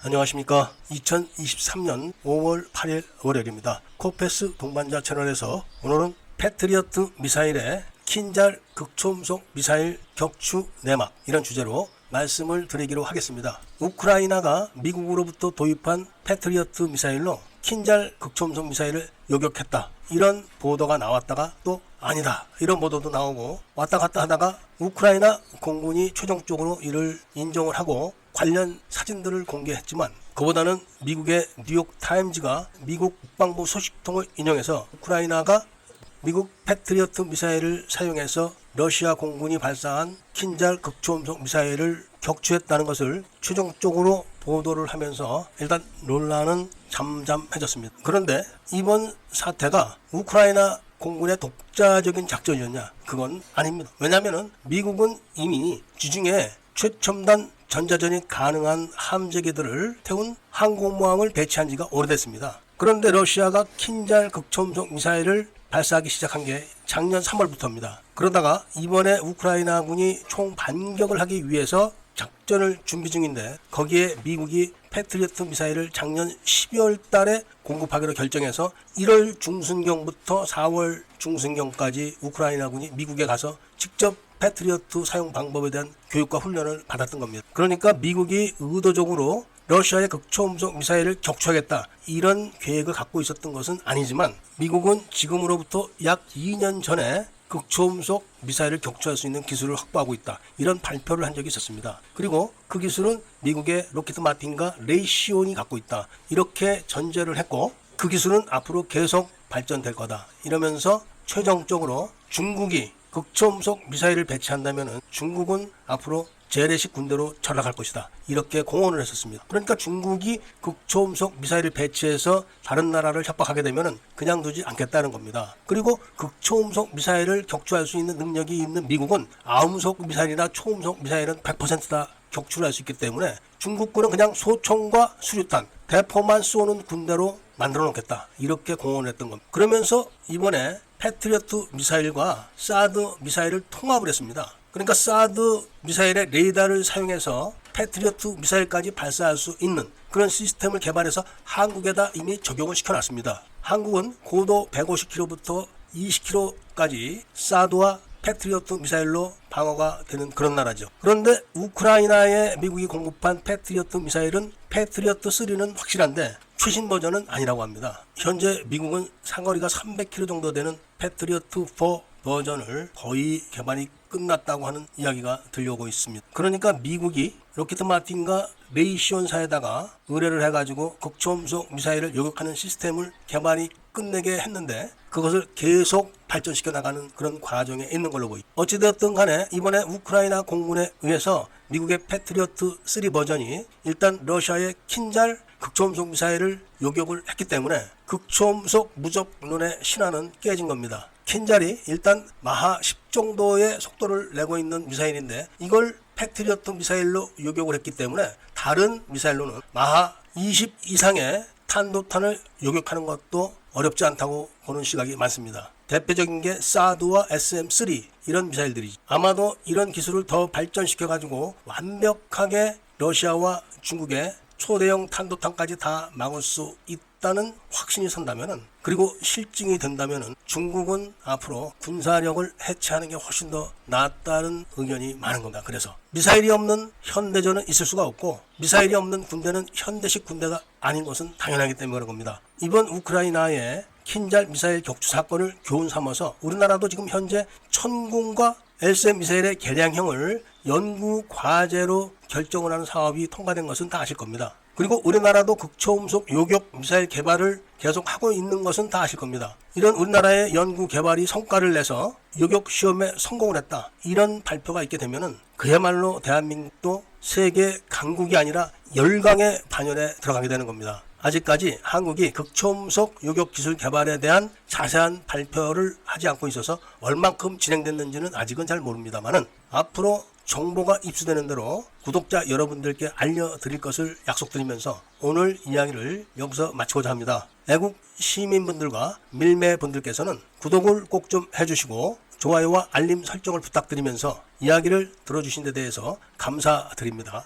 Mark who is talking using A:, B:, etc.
A: 안녕하십니까. 2023년 5월 8일 월요일입니다. 코페스 동반자 채널에서 오늘은 패트리어트 미사일의 킨잘 극초음속 미사일 격추 내막 이런 주제로 말씀을 드리기로 하겠습니다. 우크라이나가 미국으로부터 도입한 패트리어트 미사일로 킨잘 극초음속 미사일을 요격했다, 이런 보도가 나왔다가 또 아니다, 이런 보도도 나오고 왔다 갔다 하다가 우크라이나 공군이 최종적으로 이를 인정을 하고 관련 사진들을 공개했지만, 그보다는 미국의 뉴욕 타임즈가 미국 국방부 소식통을 인용해서 우크라이나가 미국 패트리어트 미사일을 사용해서 러시아 공군이 발사한 킨잘 극초음속 미사일을 격추했다는 것을 최종적으로 보도를 하면서 일단 논란은 잠잠해졌습니다. 그런데 이번 사태가 우크라이나 공군의 독자적인 작전이었냐? 그건 아닙니다. 왜냐하면 미국은 이미 지중해 최첨단 전자전이 가능한 함재기들을 태운 항공모함을 배치한 지가 오래됐습니다. 그런데 러시아가 킨잘 극초음속 미사일을 발사하기 시작한 게 작년 3월부터입니다. 그러다가 이번에 우크라이나군이 총 반격을 하기 위해서 작전을 준비 중인데, 거기에 미국이 패트리어트 미사일을 작년 12월 달에 공급하기로 결정해서 1월 중순경부터 4월 중순경까지 우크라이나군이 미국에 가서 직접 패트리어트 사용 방법에 대한 교육과 훈련을 받았던 겁니다. 그러니까 미국이 의도적으로 러시아의 극초음속 미사일을 격추하겠다, 이런 계획을 갖고 있었던 것은 아니지만, 미국은 지금으로부터 약 2년 전에 극초음속 미사일을 격추할 수 있는 기술을 확보하고 있다, 이런 발표를 한 적이 있었습니다. 그리고 그 기술은 미국의 로키드 마틴과 레이시온이 갖고 있다, 이렇게 전제를 했고, 그 기술은 앞으로 계속 발전될 거다, 이러면서 최종적으로 중국이 극초음속 미사일을 배치한다면 중국은 앞으로 재래식 군대로 전락할 것이다, 이렇게 공언을 했었습니다. 그러니까 중국이 극초음속 미사일을 배치해서 다른 나라를 협박하게 되면 그냥 두지 않겠다는 겁니다. 그리고 극초음속 미사일을 격추할 수 있는 능력이 있는 미국은 아음속 미사일이나 초음속 미사일은 100%다 격추를 할 수 있기 때문에 중국군은 그냥 소총과 수류탄, 대포만 쏘는 군대로 만들어 놓겠다, 이렇게 공언을 했던 겁니다. 그러면서 이번에 패트리어트 미사일과 사드 미사일을 통합을 했습니다. 그러니까 사드 미사일의 레이더를 사용해서 패트리어트 미사일까지 발사할 수 있는 그런 시스템을 개발해서 한국에다 이미 적용을 시켜놨습니다. 한국은 고도 150km부터 20km까지 사드와 패트리어트 미사일로 방어가 되는 그런 나라죠. 그런데 우크라이나에 미국이 공급한 패트리어트 미사일은 패트리어트 3는 확실한데 최신 버전은 아니라고 합니다. 현재 미국은 상거리가 300km 정도 되는 패트리어트 4 버전을 거의 개발이 끝났다고 하는 이야기가 들려오고 있습니다. 그러니까 미국이 로키드 마틴과 레이시온사에다가 의뢰를 해가지고 극초음속 미사일을 요격하는 시스템을 개발이 끝내게 했는데, 그것을 계속 발전시켜 나가는 그런 과정에 있는 걸로 보입니다. 어찌되었든 간에 이번에 우크라이나 공군에 의해서 미국의 패트리어트 3 버전이 일단 러시아의 킨잘 극초음속 미사일을 요격을 했기 때문에 극초음속 무적론의 신화는 깨진 겁니다. 킨잘이 일단 마하 10 정도의 속도를 내고 있는 미사일인데, 이걸 패트리어트 미사일로 요격을 했기 때문에 다른 미사일로는 마하 20 이상의 탄도탄을 요격하는 것도 어렵지 않다고 보는 시각이 많습니다. 대표적인 게 사드와 SM-3 이런 미사일들이죠. 아마도 이런 기술을 더 발전시켜 가지고 완벽하게 러시아와 중국의 초대형 탄도탄까지 다 막을 수 있다는 확신이 선다면은, 그리고 실증이 된다면은 중국은 앞으로 군사력을 해체하는 게 훨씬 더 낫다는 의견이 많은 겁니다. 그래서 미사일이 없는 현대전은 있을 수가 없고, 미사일이 없는 군대는 현대식 군대가 아닌 것은 당연하기 때문에 그런 겁니다. 이번 우크라이나의 킨잘 미사일 격추 사건을 교훈 삼아서 우리나라도 지금 현재 천궁과 LSM 미사일의 개량형을 연구 과제로 결정을 하는 사업이 통과된 것은 다 아실 겁니다. 그리고 우리나라도 극초음속 요격 미사일 개발을 계속 하고 있는 것은 다 아실 겁니다. 이런 우리나라의 연구 개발이 성과를 내서 요격 시험에 성공을 했다, 이런 발표가 있게 되면은 그야말로 대한민국도 세계 강국이 아니라 열강의 반열에 들어가게 되는 겁니다. 아직까지 한국이 극초음속 요격 기술 개발에 대한 자세한 발표를 하지 않고 있어서 얼만큼 진행됐는지는 아직은 잘 모릅니다만은, 앞으로 정보가 입수되는 대로 구독자 여러분들께 알려드릴 것을 약속드리면서 오늘 이야기를 여기서 마치고자 합니다. 애국 시민분들과 밀매분들께서는 구독을 꼭 좀 해주시고 좋아요와 알림 설정을 부탁드리면서 이야기를 들어주신 데 대해서 감사드립니다.